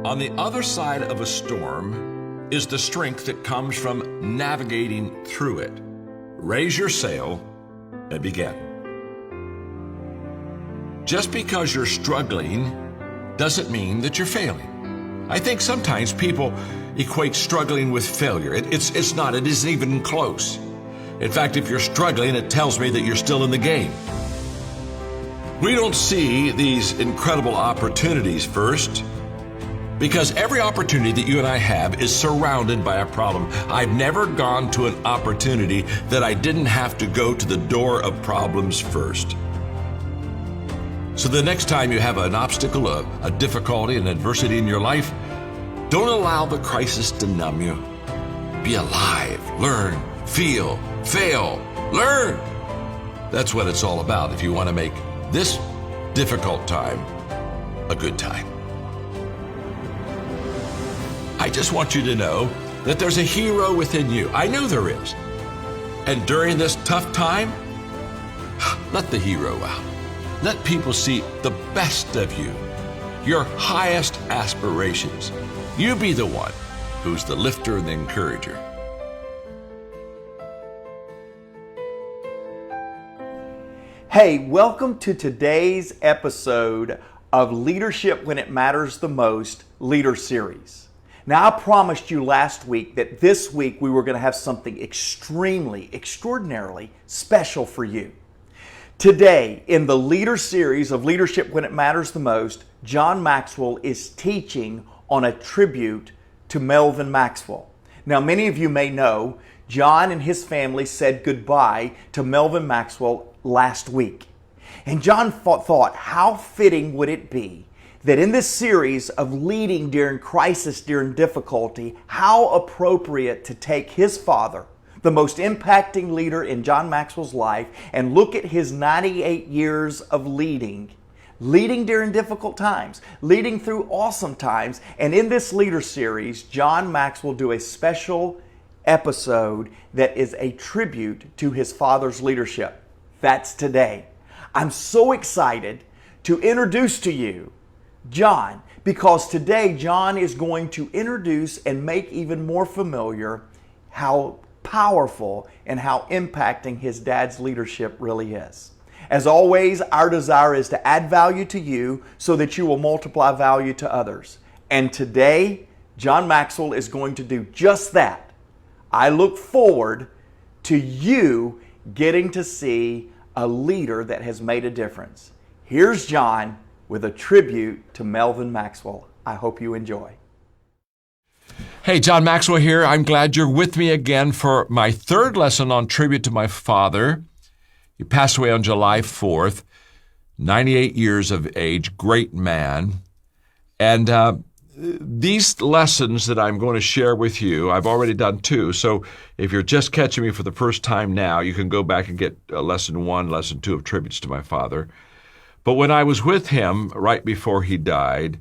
On the other side of a storm is the strength that comes from navigating through it. Raise your sail and begin. Just because you're struggling doesn't mean that you're failing. I think sometimes people equate struggling with failure. It's not. It isn't even close. In fact, if you're struggling, it tells me that you're still in the game. We don't see these incredible opportunities first, because every opportunity that you and I have is surrounded by a problem. I've never gone to an opportunity that I didn't have to go to the door of problems first. So the next time you have an obstacle, a difficulty, an adversity in your life, don't allow the crisis to numb you. Be alive, learn, feel, fail, learn. That's what it's all about if you want to make this difficult time a good time. I just want you to know that there's a hero within you. I know there is. And during this tough time, let the hero out. Let people see the best of you, your highest aspirations. You be the one who's the lifter and the encourager. Hey, welcome to today's episode of Leadership When It Matters the Most Leader Series. Now, I promised you last week that this week we were going to have something extraordinarily special for you. Today, in the Leader Series of Leadership When It Matters the Most, John Maxwell is teaching on a tribute to Melvin Maxwell. Now, many of you may know John and his family said goodbye to Melvin Maxwell last week. And John thought, how fitting would it be that in this series of leading during crisis, during difficulty, how appropriate to take his father, the most impacting leader in John Maxwell's life, and look at his 98 years of leading during difficult times, leading through awesome times. And in this leader series, John Maxwell do a special episode that is a tribute to his father's leadership. That's today. I'm so excited to introduce to you John, because today John is going to introduce and make even more familiar how powerful and how impacting his dad's leadership really is. As always, our desire is to add value to you so that you will multiply value to others. And today, John Maxwell is going to do just that. I look forward to you getting to see a leader that has made a difference. Here's John with a tribute to Melvin Maxwell. I hope you enjoy. Hey, John Maxwell here. I'm glad you're with me again for my third lesson on tribute to my father. He passed away on July 4th, 98 years of age, great man. And these lessons that I'm going to share with you, I've already done two. So if you're just catching me for the first time now, you can go back and get lesson 1, lesson 2 of tributes to my father. But when I was with him right before he died,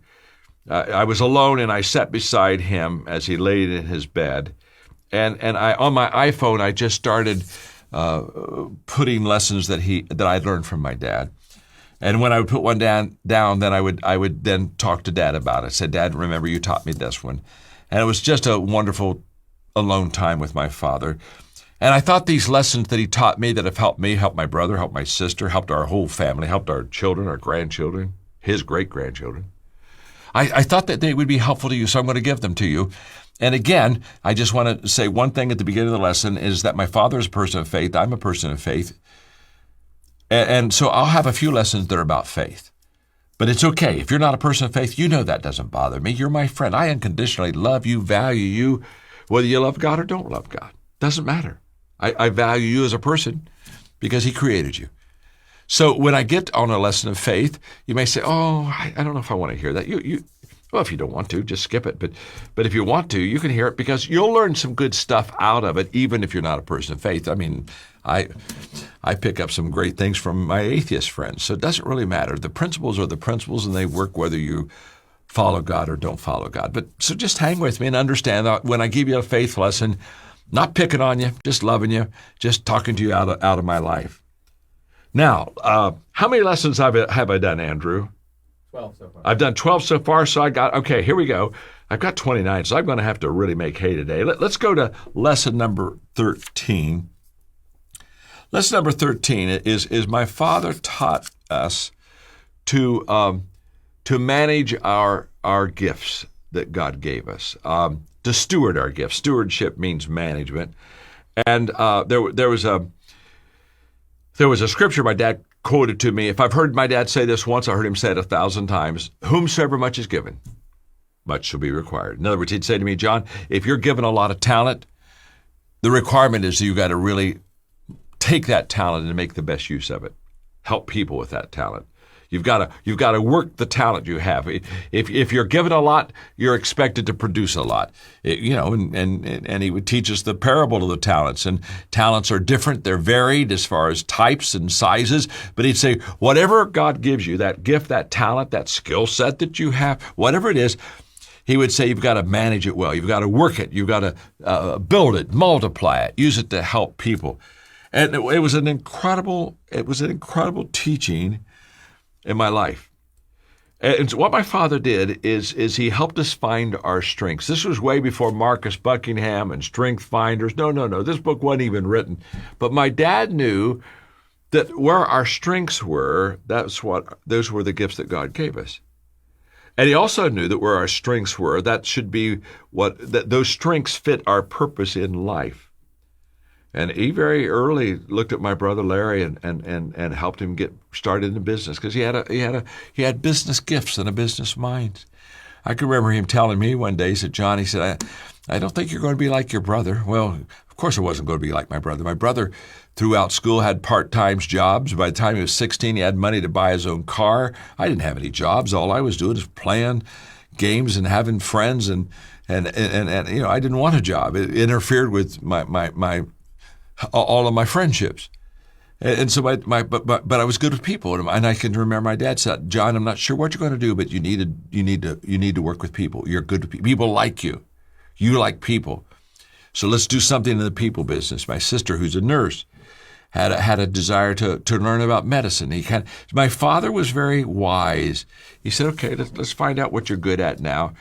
I was alone and I sat beside him as he laid in his bed. And I on my iPhone, I just started putting lessons that I'd learned from my dad. And when I would put one down, then I would then talk to Dad about it. I said, Dad, remember you taught me this one. And it was just a wonderful alone time with my father. And I thought these lessons that he taught me that have helped me, helped my brother, helped my sister, helped our whole family, helped our children, our grandchildren, his great-grandchildren. I thought that they would be helpful to you, so I'm going to give them to you. And again, I just want to say one thing at the beginning of the lesson is that my father is a person of faith. I'm a person of faith. And so I'll have a few lessons that are about faith. But it's okay. If you're not a person of faith, you know that doesn't bother me. You're my friend. I unconditionally love you, value you, whether you love God or don't love God. Doesn't matter. I value you as a person because he created you. So when I get on a lesson of faith, you may say, oh, I don't know if I want to hear that. Well, if you don't want to, just skip it. But if you want to, you can hear it because you'll learn some good stuff out of it, even if you're not a person of faith. I mean, I pick up some great things from my atheist friends, so it doesn't really matter. The principles are the principles, and they work whether you follow God or don't follow God. But so just hang with me and understand that when I give you a faith lesson, not picking on you, just loving you, just talking to you out of my life. Now, how many lessons have I done, Andrew? 12 so far. I've done 12 so far, so okay, here we go. I've got 29, so I'm going to have to really make hay today. Let's go to lesson number 13. Lesson number 13 is my father taught us to manage our gifts that God gave us, to steward our gifts. Stewardship means management. And there was a scripture my dad quoted to me. If I've heard my dad say this once, I heard him say it 1,000 times. Whomsoever much is given, much shall be required. In other words, he'd say to me, John, if you're given a lot of talent, the requirement is you got to really take that talent and make the best use of it. Help people with that talent. You've got to work the talent you have. If you're given a lot, you're expected to produce a lot. And he would teach us the parable of the talents. And talents are different. They're varied as far as types and sizes. But he'd say, whatever God gives you, that gift, that talent, that skill set that you have, whatever it is, he would say you've got to manage it well. You've got to work it. You've got to build it, multiply it, use it to help people. And it was an incredible teaching in my life. And what my father did is he helped us find our strengths. This was way before Marcus Buckingham and Strength Finders. No. This book wasn't even written. But my dad knew that where our strengths were, those were the gifts that God gave us. And he also knew that where our strengths were, that should be that those strengths fit our purpose in life. And he very early looked at my brother Larry and helped him get started in the business because he had business gifts and a business mind. I can remember him telling me one day, he said, John, he said, I don't think you're going to be like your brother. Well, of course I wasn't going to be like my brother. My brother throughout school had part-time jobs. By the time he was 16, he had money to buy his own car. I didn't have any jobs. All I was doing was playing games and having friends and I didn't want a job. It interfered with my all of my friendships. And so but I was good with people. And I can remember my dad said, John, I'm not sure what you're going to do, but you need to work with people. You're good to people. People like you. You like people. So let's do something in the people business. My sister, who's a nurse, had a desire to learn about medicine. My father was very wise. He said, okay, let's find out what you're good at now.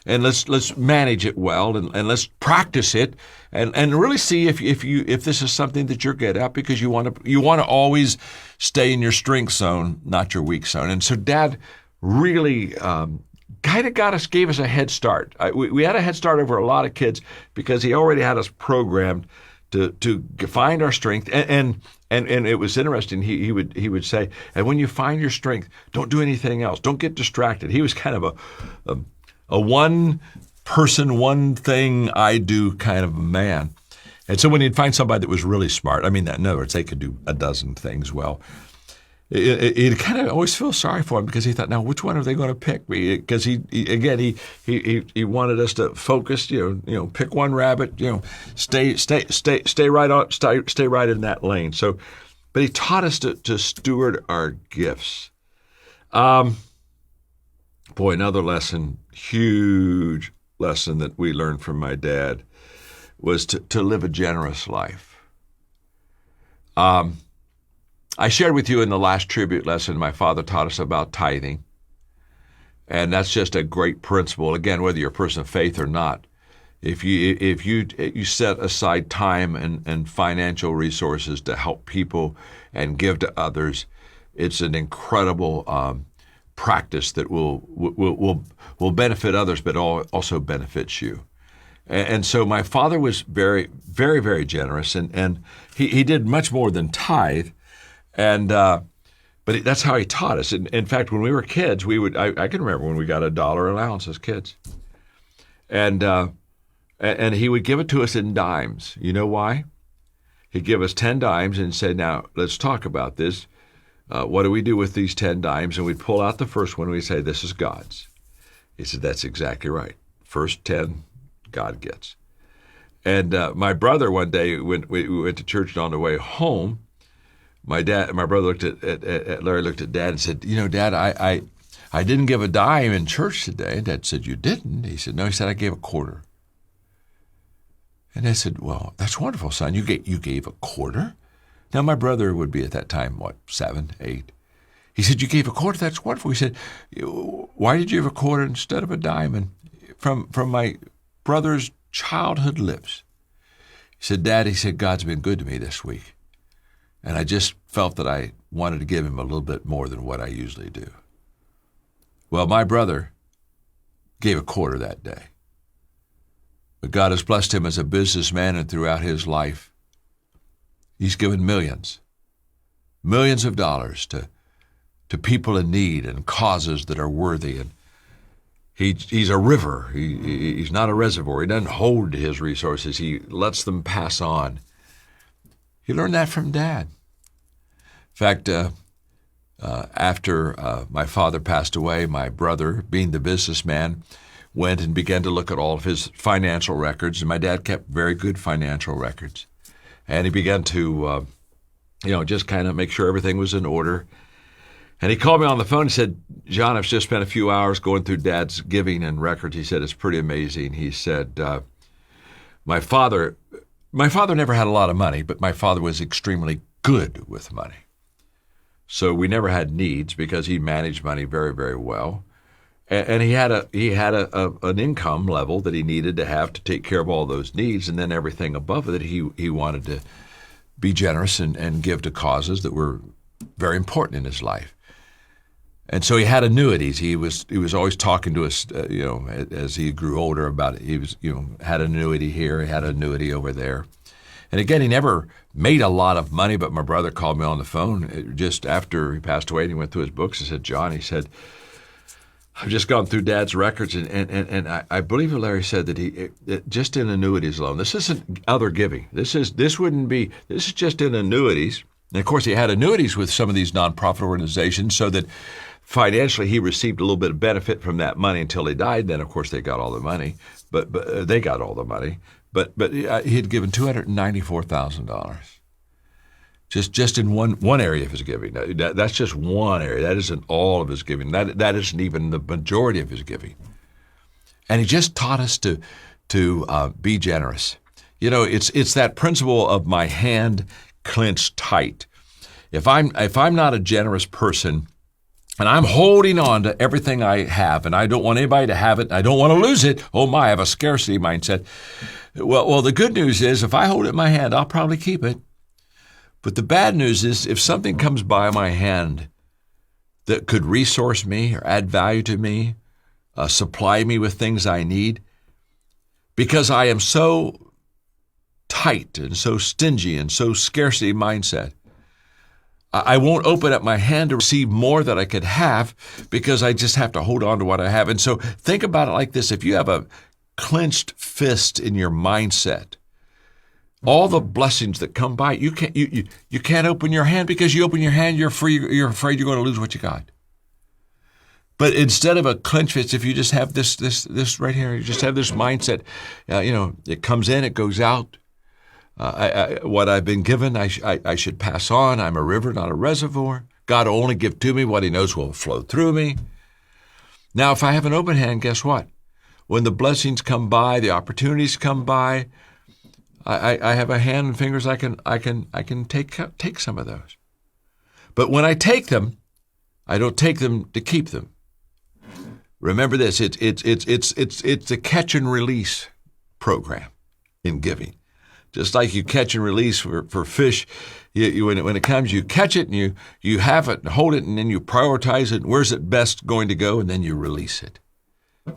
And let's manage it well, and let's practice it, and really see if this is something that you're good at, because you want to always stay in your strength zone, not your weak zone. And so Dad really kind of gave us a head start. We had a head start over a lot of kids because he already had us programmed to find our strength, and it was interesting. He would say, and when you find your strength, don't do anything else. Don't get distracted. He was kind of a one person, one thing I do kind of a man. And so when he'd find somebody that was really smart, in other words, they could do a dozen things well, he'd kind of always feel sorry for him because he thought, now which one are they going to pick? Because he wanted us to focus, pick one rabbit, stay right in that lane. So, but he taught us to steward our gifts. Another lesson, huge lesson that we learned from my dad was to live a generous life. I shared with you in the last tribute lesson, my father taught us about tithing. And that's just a great principle. Again, whether you're a person of faith or not, if you set aside time and financial resources to help people and give to others, it's an incredible practice that will benefit others, but also benefits you. And so my father was very, very, very generous, and he did much more than tithe, but that's how he taught us. In fact, when we were kids, I can remember when we got $1 allowance as kids, and he would give it to us in dimes. You know why? He'd give us 10 dimes and say, now let's talk about this. What do we do with these 10 dimes? And we'd pull out the first one and we'd say, this is God's. He said, that's exactly right. First 10, God gets. And my brother one day, when we went to church and on the way home, my brother looked at Larry, looked at Dad and said, Dad, I didn't give a dime in church today. And Dad said, you didn't? He said, no. He said, I gave a quarter. And I said, well, that's wonderful, son. You gave a quarter? Now, my brother would be at that time, 7, 8. He said, "You gave a quarter? That's wonderful." He said, "Why did you give a quarter instead of a dime?" And from my brother's childhood lips, he said, "Dad," he said, "God's been good to me this week. And I just felt that I wanted to give him a little bit more than what I usually do." Well, my brother gave a quarter that day. But God has blessed him as a businessman, and throughout his life, he's given millions of dollars to people in need and causes that are worthy. And he's a river. He's not a reservoir. He doesn't hold his resources. He lets them pass on. He learned that from Dad. In fact, after my father passed away, my brother, being the businessman, went and began to look at all of his financial records. And my dad kept very good financial records. And he began to, just kind of make sure everything was in order. And he called me on the phone and said, "John, I've just spent a few hours going through Dad's giving and records." He said, "It's pretty amazing." He said, my father never had a lot of money, but my father was extremely good with money. So we never had needs because he managed money very, very well. And he had an income level that he needed to have to take care of all those needs. And then everything above it, he wanted to be generous and give to causes that were very important in his life. And so he had annuities. He was always talking to us, as he grew older about it. He was, had an annuity here, he had an annuity over there. And again, he never made a lot of money, but my brother called me on the phone just after he passed away, and he went through his books and said, "John," he said, "I've just gone through Dad's records, and I believe Larry said that he just in annuities alone. This isn't other giving. This is just in annuities." And of course, he had annuities with some of these nonprofit organizations, so that financially he received a little bit of benefit from that money until he died. Then, of course, they got all the money, but they got all the money. But he had given $294,000 just in one area of his giving. That's just one area. That isn't all of his giving. That isn't even the majority of his giving. And he just taught us to be generous. It's that principle of my hand clenched tight. If I'm not a generous person, and I'm holding on to everything I have, and I don't want anybody to have it, and I don't want to lose it. Oh my, I have a scarcity mindset. Well, the good news is if I hold it in my hand, I'll probably keep it. But the bad news is if something comes by my hand that could resource me or add value to me, supply me with things I need, because I am so tight and so stingy and so scarcity mindset, I won't open up my hand to receive more that I could have because I just have to hold on to what I have. And so think about it like this. If you have a clenched fist in your mindset, all the blessings that come by, you can't open your hand, because you open your hand, you're afraid you're going to lose what you got. But instead of a clenched fist, if you just have this right here, you just have this mindset, it comes in, it goes out. What I've been given, I should pass on. I'm a river, not a reservoir. God will only give to me what he knows will flow through me. Now, if I have an open hand, guess what? When the blessings come by, the opportunities come by, I have a hand and fingers. I can take some of those. But when I take them, I don't take them to keep them. Remember this: it's a catch and release program in giving. Just like you catch and release for fish, when it comes, you catch it and you have it and hold it, and then you prioritize it. And where's it best going to go? And then you release it.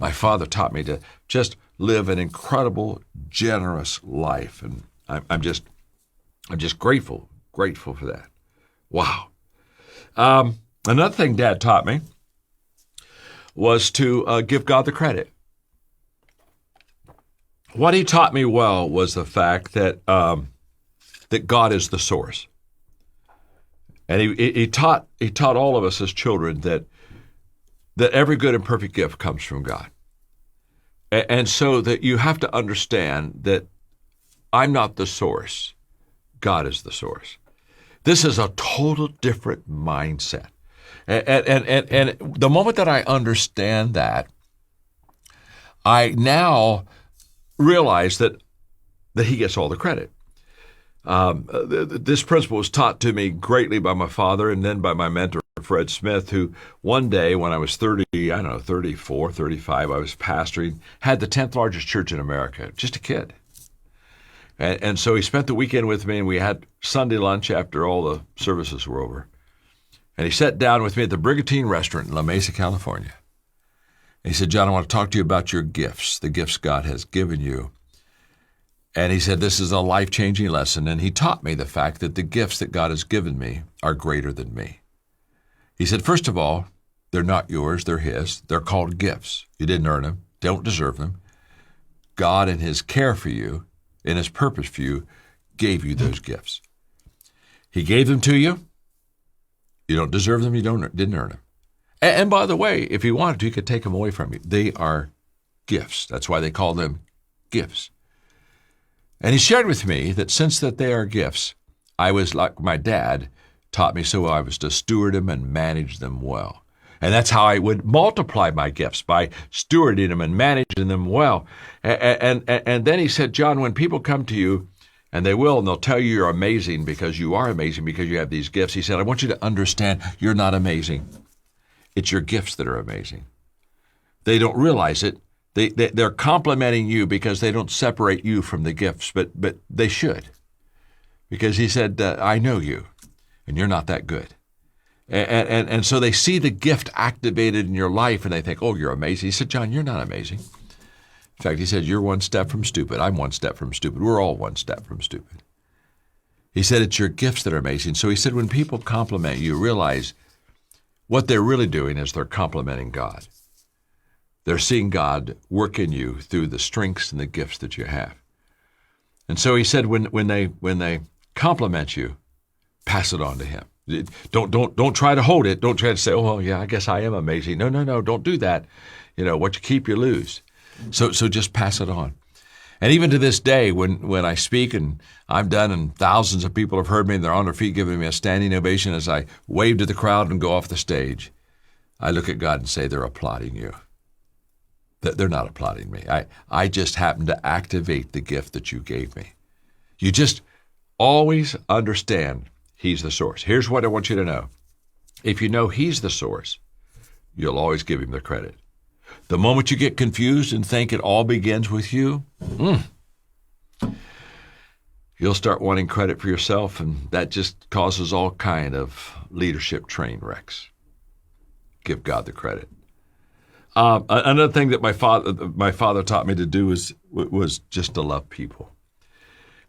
My father taught me to just live an incredible, generous life, and I'm just grateful for that. Wow. Another thing Dad taught me was to give God the credit. What he taught me well was the fact that God is the source, and he taught all of us as children that every good and perfect gift comes from God, and so that you have to understand that I'm not the source, God is the source. This is a total different mindset, and the moment that I understand that, I now realize that he gets all the credit. This principle was taught to me greatly by my father and then by my mentor Fred Smith, who one day when I was 34, 35, I was pastoring, had the 10th largest church in America, just a kid. And so he spent the weekend with me, and we had Sunday lunch after all the services were over. And he sat down with me at the Brigantine Restaurant in La Mesa, California. And he said, John, I want to talk to you about your gifts, the gifts God has given you. And he said, this is a life-changing lesson. And he taught me the fact that the gifts that God has given me are greater than me. He said, first of all, they're not yours, they're his. They're called gifts. You didn't earn them, don't deserve them. God, in his care for you, in his purpose for you, gave you those gifts. He gave them to you. You don't deserve them, you didn't earn them. And by the way, if he wanted to, he could take them away from you. They are gifts. That's why they call them gifts. And he shared with me that since that they are gifts, I was like my dad taught me so well, I was to steward them and manage them well. And that's how I would multiply my gifts, by stewarding them and managing them well. And then he said, John, when people come to you, and they'll tell you you're amazing because you are amazing because you have these gifts. He said, I want you to understand you're not amazing. It's your gifts that are amazing. They don't realize it. They're complimenting you because they don't separate you from the gifts, but they should. Because he said, I know you, and you're not that good. And so they see the gift activated in your life, and they think, oh, you're amazing. He said, John, you're not amazing. In fact, he said, you're one step from stupid. I'm one step from stupid. We're all one step from stupid. He said, it's your gifts that are amazing. So he said, when people compliment you, realize what they're really doing is they're complimenting God. They're seeing God work in you through the strengths and the gifts that you have. And so he said, when they compliment you, pass it on to him. Don't try to hold it. Don't try to say, oh, well, yeah, I guess I am amazing. No, don't do that. What you keep, you lose. So just pass it on. And even to this day, when I speak and I'm done and thousands of people have heard me and they're on their feet giving me a standing ovation as I wave to the crowd and go off the stage, I look at God and say, they're applauding you. They're not applauding me. I just happen to activate the gift that you gave me. You just always understand he's the source. Here's what I want you to know. If you know he's the source, you'll always give him the credit. The moment you get confused and think it all begins with you, you'll start wanting credit for yourself, and that just causes all kind of leadership train wrecks. Give God the credit. Another thing that my father taught me to do was just to love people.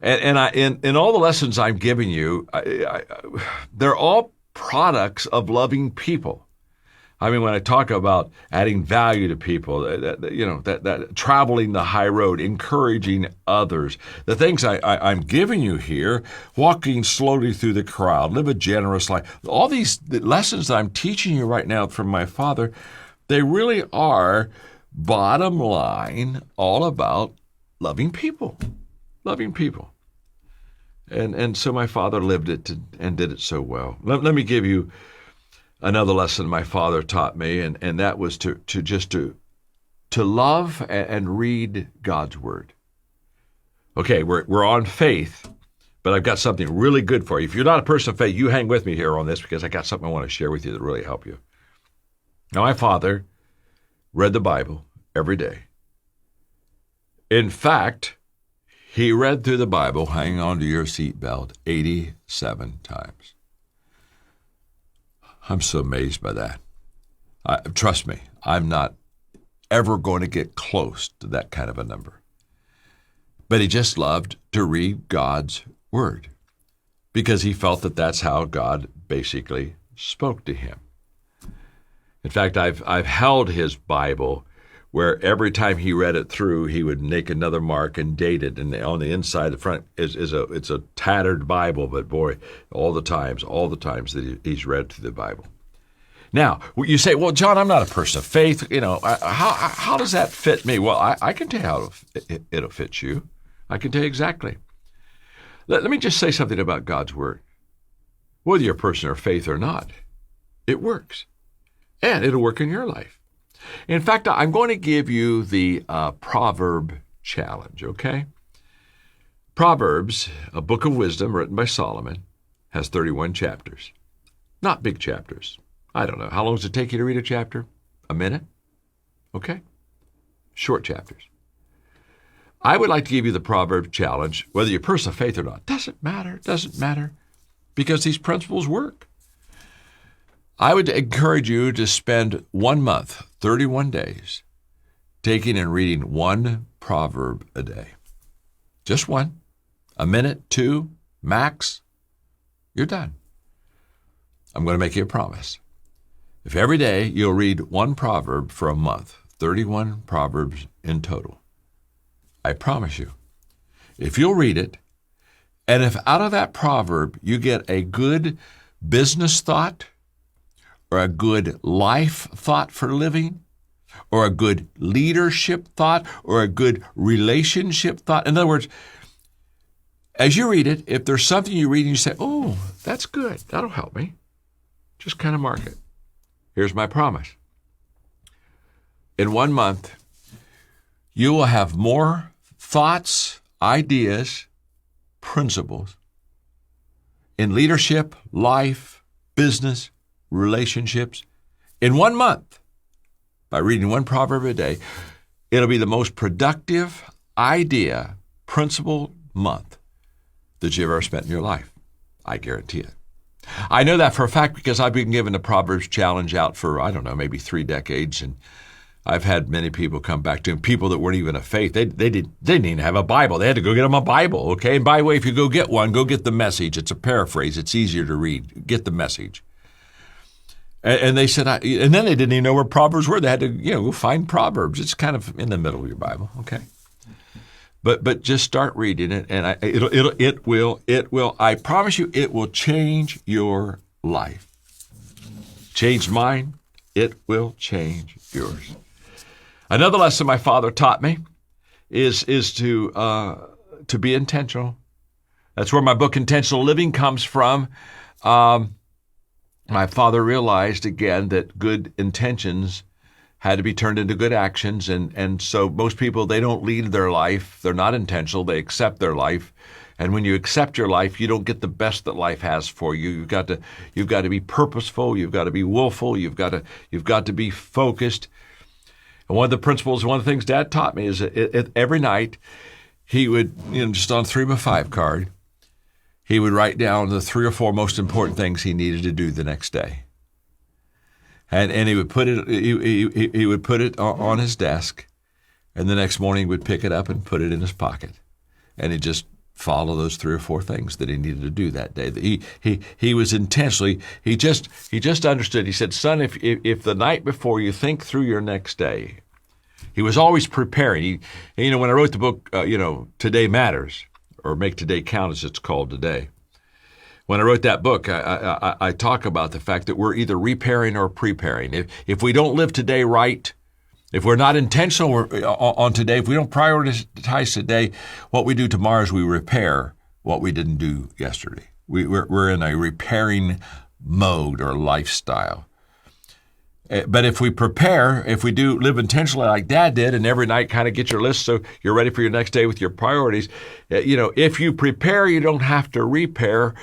And in all the lessons I'm giving you, they're all products of loving people. I mean, when I talk about adding value to people, that traveling the high road, encouraging others, the things I'm giving you here, walking slowly through the crowd, live a generous life, all these lessons that I'm teaching you right now from my father, they really are, bottom line, all about loving people. Loving people. And so my father lived it and did it so well. Let me give you another lesson my father taught me, and that was to love and read God's word. Okay, we're on faith, but I've got something really good for you. If you're not a person of faith, you hang with me here on this because I got something I want to share with you that really help you. Now, my father read the Bible every day. In fact, he read through the Bible, hang on to your seatbelt, 87 times. I'm so amazed by that. Trust me, I'm not ever going to get close to that kind of a number. But he just loved to read God's word because he felt that that's how God basically spoke to him. In fact, I've held his Bible where every time he read it through, he would make another mark and date it. And on the inside, the front it's a tattered Bible, but boy, all the times that he's read through the Bible. Now, you say, well, John, I'm not a person of faith. How does that fit me? Well, I can tell you how it'll fit you. I can tell you exactly. Let me just say something about God's word. Whether you're a person of faith or not, it works. And it'll work in your life. In fact, I'm going to give you the Proverb challenge, okay? Proverbs, a book of wisdom written by Solomon, has 31 chapters. Not big chapters. I don't know. How long does it take you to read a chapter? A minute? Okay. Short chapters. I would like to give you the Proverbs challenge, whether you're a person of faith or not. Doesn't matter, because these principles work. I would encourage you to spend 1 month, 31 days, taking and reading one proverb a day. Just one. A minute, 2, max. You're done. I'm going to make you a promise. If every day you'll read one proverb for a month, 31 proverbs in total, I promise you, if you'll read it, and if out of that proverb you get a good business thought, or a good life thought for living, or a good leadership thought, or a good relationship thought. In other words, as you read it, if there's something you read and you say, oh, that's good, that'll help me, just kind of mark it. Here's my promise. In 1 month, you will have more thoughts, ideas, principles in leadership, life, business, relationships. In 1 month, by reading one proverb a day, it'll be the most productive idea, principle month that you've ever spent in your life. I guarantee it. I know that for a fact because I've been given the Proverbs challenge out for, I don't know, maybe 3 decades, and I've had many people come back to him, people that weren't even of faith. They didn't even have a Bible. They had to go get them a Bible, okay? And by the way, if you go get one, go get the Message. It's a paraphrase. It's easier to read. Get the Message. And they said, and then they didn't even know where Proverbs were. They had to, go find Proverbs. It's kind of in the middle of your Bible, okay? But just start reading it, and it will. I promise you, it will change your life. Change mine. It will change yours. Another lesson my father taught me is to be intentional. That's where my book Intentional Living comes from. My father realized again that good intentions had to be turned into good actions, and so most people, they don't lead their life. They're not intentional. They accept their life. And when you accept your life, you don't get the best that life has for you. You've got to be purposeful. You've got to be willful. You've got to be focused. And one of the principles, one of the things Dad taught me is that every night he would, just on a 3x5 card, he would write down the 3 or 4 most important things he needed to do the next day. And he would put it he would put it on his desk, and the next morning he would pick it up and put it in his pocket, and he'd just follow those 3 or 4 things that he needed to do that day. He was intentionally, he just understood. He said, son, if the night before you think through your next day, he was always preparing. When I wrote the book, Today Matters, or Make Today Count as it's called today. When I wrote that book, I talk about the fact that we're either repairing or preparing. If we don't live today right, if we're not intentional on today, if we don't prioritize today, what we do tomorrow is we repair what we didn't do yesterday. We're in a repairing mode or lifestyle. But if we prepare, if we do live intentionally like Dad did, and every night kind of get your list so you're ready for your next day with your priorities, if you prepare, you don't have to repair.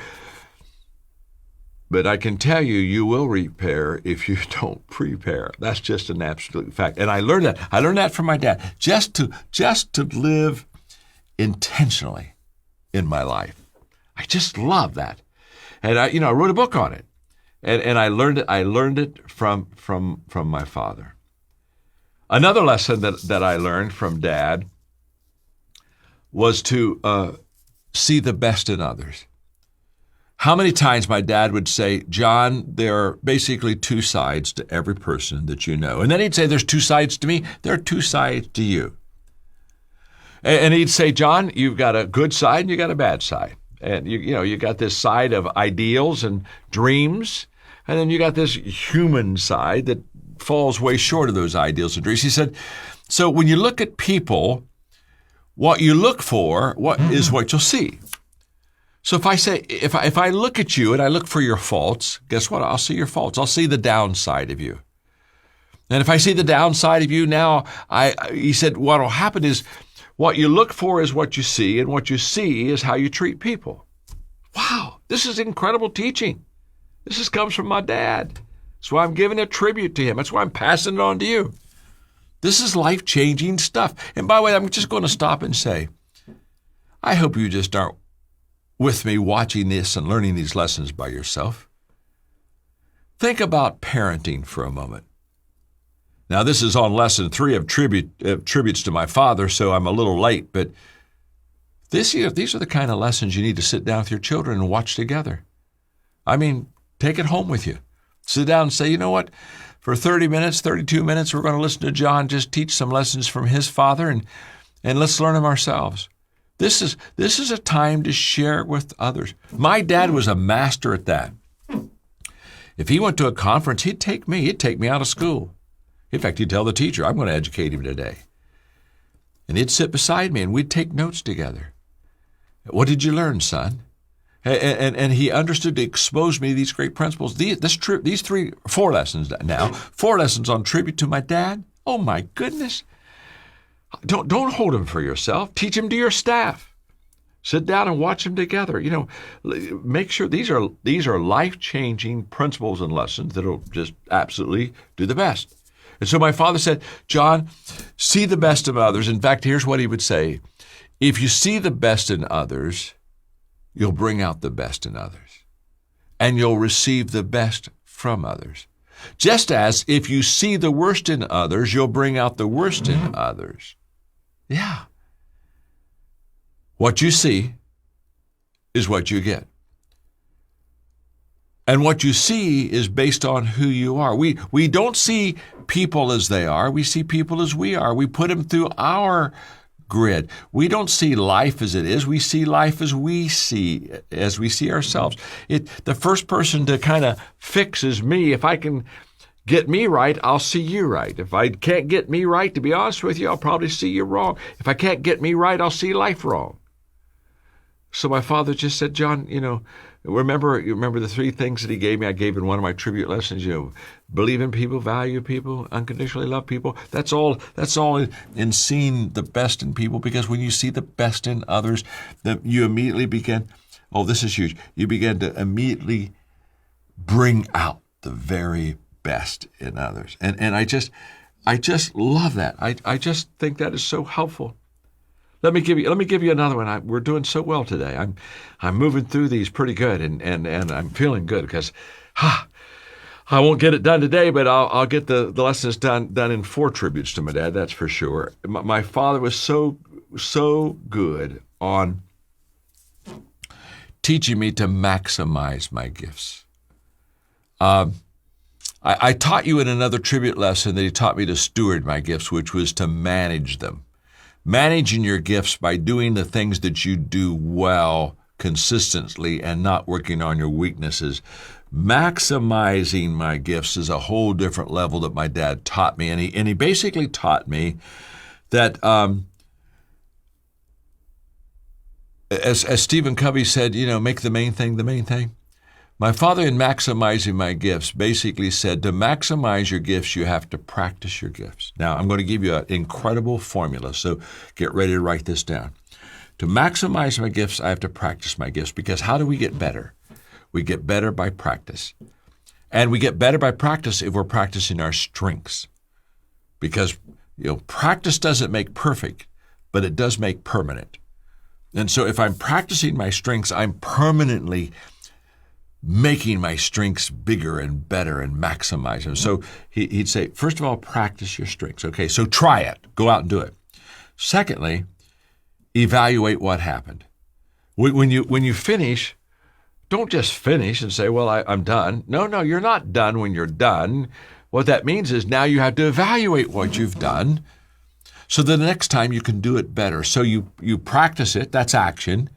But I can tell you, you will repair if you don't prepare. That's just an absolute fact. And I learned that. I learned that from my dad. Just to live intentionally in my life. I just love that. And I wrote a book on it. And I learned it from my father. Another lesson that I learned from Dad was to see the best in others. How many times my dad would say, John, there are basically 2 sides to every person that you know. And then he'd say, there's 2 sides to me. There are 2 sides to you. And he'd say, John, you've got a good side and you got a bad side. And you got this side of ideals and dreams. And then you got this human side that falls way short of those ideals and dreams. He said, so when you look at people, what you look for, what is what you'll see. So if I look at you and I look for your faults, guess what? I'll see your faults. I'll see the downside of you. And if I see the downside of you now, he said, what will happen is what you look for is what you see, and what you see is how you treat people. Wow, this is incredible teaching. This comes from my dad. That's why I'm giving a tribute to him. That's why I'm passing it on to you. This is life-changing stuff. And by the way, I'm just going to stop and say, I hope you just aren't with me watching this and learning these lessons by yourself. Think about parenting for a moment. Now, this is on lesson 3 of tributes to my father, so I'm a little late, but these are the kind of lessons you need to sit down with your children and watch together. I mean, take it home with you. Sit down and say, you know what? For 30 minutes, 32 minutes, we're going to listen to John just teach some lessons from his father, and let's learn them ourselves. This is a time to share with others. My dad was a master at that. If he went to a conference, he'd take me out of school. In fact, he'd tell the teacher, I'm going to educate him today. And he'd sit beside me, and we'd take notes together. What did you learn, son? And he understood to expose me to these great principles. Four lessons now, 4 lessons on tribute to my dad. Oh, my goodness. Don't hold them for yourself. Teach them to your staff. Sit down and watch them together. You know, make sure these are life-changing principles and lessons that will just absolutely do the best. And so my father said, John, see the best of others. In fact, here's what he would say. If you see the best in others, you'll bring out the best in others, and you'll receive the best from others. Just as if you see the worst in others, you'll bring out the worst in others. Yeah. What you see is what you get. And what you see is based on who you are. We don't see people as they are. We see people as we are. We put them through our grid. We don't see life as it is. We see life as we see ourselves. The first person to kind of fix is me. If I can get me right, I'll see you right. If I can't get me right, to be honest with you, I'll probably see you wrong. If I can't get me right, I'll see life wrong. So my father just said, John, you remember the 3 things that he gave me? I gave in one of my tribute lessons, believe in people, value people, unconditionally love people. That's all in seeing the best in people, because when you see the best in others, you immediately begin, this is huge, you begin to immediately bring out the very best in others. And I just love that. I just think that is so helpful. Let me give you another one. We're doing so well today. I'm moving through these pretty good, and I'm feeling good because I won't get it done today, but I'll get the lessons done in 4 tributes to my dad. That's for sure. My father was so good on teaching me to maximize my gifts. I taught you in another tribute lesson that he taught me to steward my gifts, which was to manage them. Managing your gifts by doing the things that you do well consistently and not working on your weaknesses. Maximizing my gifts is a whole different level that my dad taught me. And he basically taught me that, as Stephen Covey said, make the main thing the main thing. My father, in maximizing my gifts, basically said to maximize your gifts, you have to practice your gifts. Now, I'm going to give you an incredible formula, so get ready to write this down. To maximize my gifts, I have to practice my gifts, because how do we get better? We get better by practice. And we get better by practice if we're practicing our strengths. Because, practice doesn't make perfect, but it does make permanent. And so if I'm practicing my strengths, I'm permanently making my strengths bigger and better and maximize them. So he'd say, first of all, practice your strengths. Okay, so try it. Go out and do it. Secondly, evaluate what happened. When you finish, don't just finish and say, well, I'm done. No, you're not done when you're done. What that means is now you have to evaluate what you've done so the next time you can do it better. So you practice it, that's action.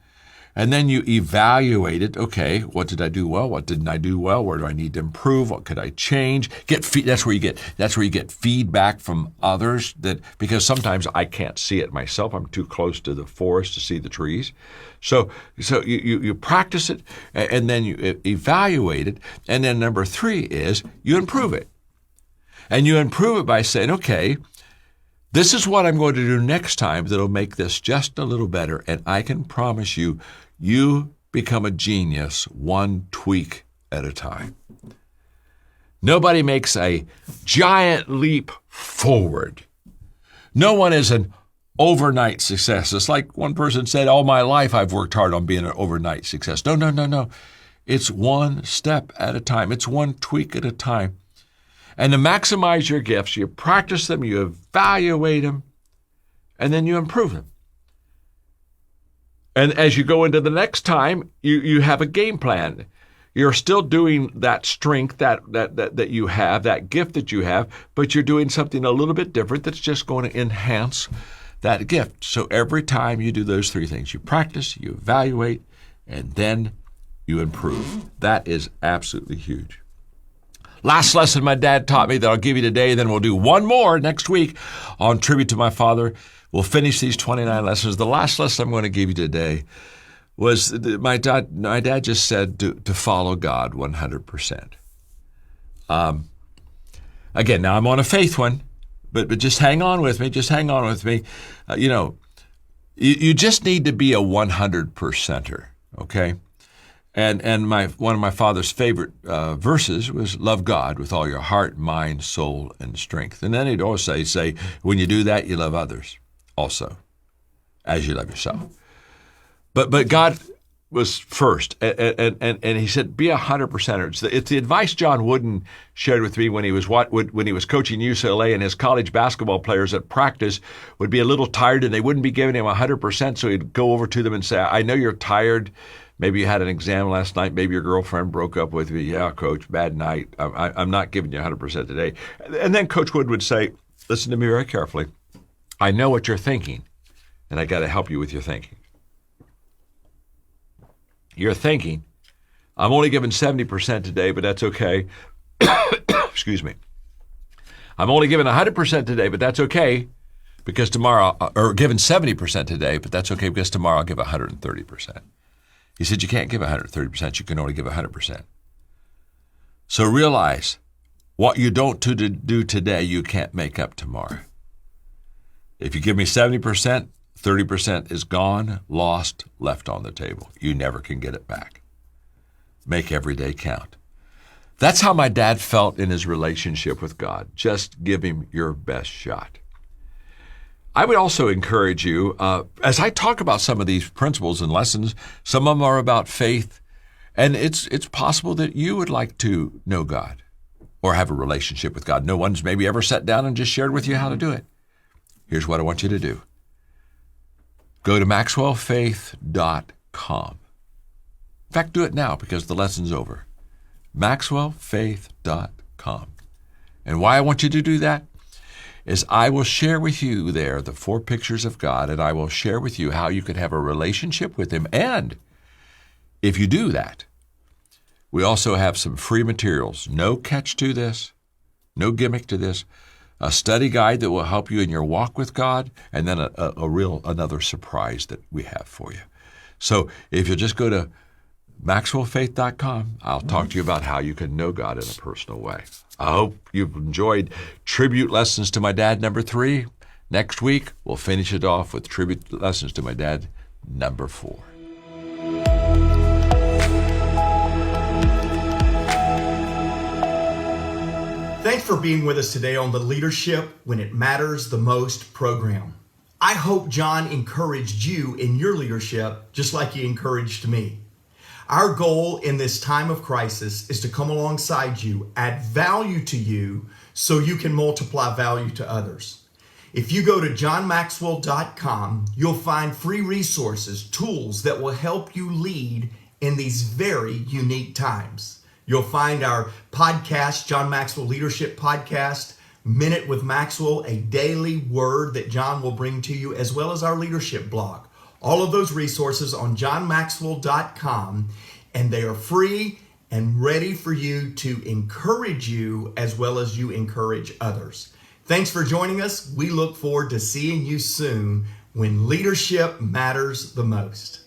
And then you evaluate it. Okay, what did I do well? What didn't I do well? Where do I need to improve? What could I change? That's where you get feedback from others. Because sometimes I can't see it myself. I'm too close to the forest to see the trees. So you practice it, and then you evaluate it. And then number 3 is you improve it. And you improve it by saying, okay, this is what I'm going to do next time that'll make this just a little better. And I can promise you, you become a genius one tweak at a time. Nobody makes a giant leap forward. No one is an overnight success. It's like one person said, all my life I've worked hard on being an overnight success. No. It's one step at a time. It's one tweak at a time. And to maximize your gifts, you practice them, you evaluate them, and then you improve them. And as you go into the next time, you have a game plan. You're still doing that strength that you have, that gift that you have, but you're doing something a little bit different that's just going to enhance that gift. So every time you do those three things, you practice, you evaluate, and then you improve. That is absolutely huge. Last lesson my dad taught me that I'll give you today, then we'll do one more next week on Tribute to My Father. We'll finish these 29 lessons. The last lesson I'm going to give you today was my dad just said to follow God 100%. Again, now I'm on a faith one, but just hang on with me. Just hang on with me. You just need to be a 100%er, okay? And one of my father's favorite verses was, love God with all your heart, mind, soul, and strength. And then he'd also say, when you do that, you love others also, as you love yourself. But God was first, and he said, be 100%er. It's the advice John Wooden shared with me when he was coaching UCLA, and his college basketball players at practice would be a little tired, and they wouldn't be giving him 100%. So he'd go over to them and say, I know you're tired. Maybe you had an exam last night. Maybe your girlfriend broke up with you. Yeah, coach, bad night. I'm not giving you 100% today. And then Coach Wood would say, listen to me very carefully. I know what you're thinking, and I got to help you with your thinking. You're thinking, I'm only giving 70% today, but that's okay. Excuse me. I'm only giving 100% today, but that's okay because tomorrow, or giving 70% today, but that's okay because tomorrow I'll give 130%. He said, you can't give 130%, you can only give 100%. So realize what you don't do today, you can't make up tomorrow. If you give me 70%, 30% is gone, lost, left on the table. You never can get it back. Make every day count. That's how my dad felt in his relationship with God. Just give him your best shot. I would also encourage you, as I talk about some of these principles and lessons, some of them are about faith, and it's possible that you would like to know God or have a relationship with God. No one's maybe ever sat down and just shared with you how to do it. Here's what I want you to do. Go to maxwellfaith.com. In fact, do it now because the lesson's over. maxwellfaith.com. And why I want you to do that is I will share with you there the 4 pictures of God, and I will share with you how you could have a relationship with Him. And if you do that, we also have some free materials. No catch to this, no gimmick to this. A study guide that will help you in your walk with God, and then another surprise that we have for you. So if you'll just go to maxwellfaith.com, I'll talk to you about how you can know God in a personal way. I hope you've enjoyed Tribute Lessons to My Dad number 3. Next week, we'll finish it off with Tribute Lessons to My Dad number 4. Thanks for being with us today on the Leadership When It Matters the Most program. I hope John encouraged you in your leadership just like he encouraged me. Our goal in this time of crisis is to come alongside you, add value to you so you can multiply value to others. If you go to johnmaxwell.com, you'll find free resources, tools that will help you lead in these very unique times. You'll find our podcast, John Maxwell Leadership Podcast, Minute with Maxwell, a daily word that John will bring to you, as well as our leadership blog. All of those resources on johnmaxwell.com, and they are free and ready for you to encourage you as well as you encourage others. Thanks for joining us. We look forward to seeing you soon when leadership matters the most.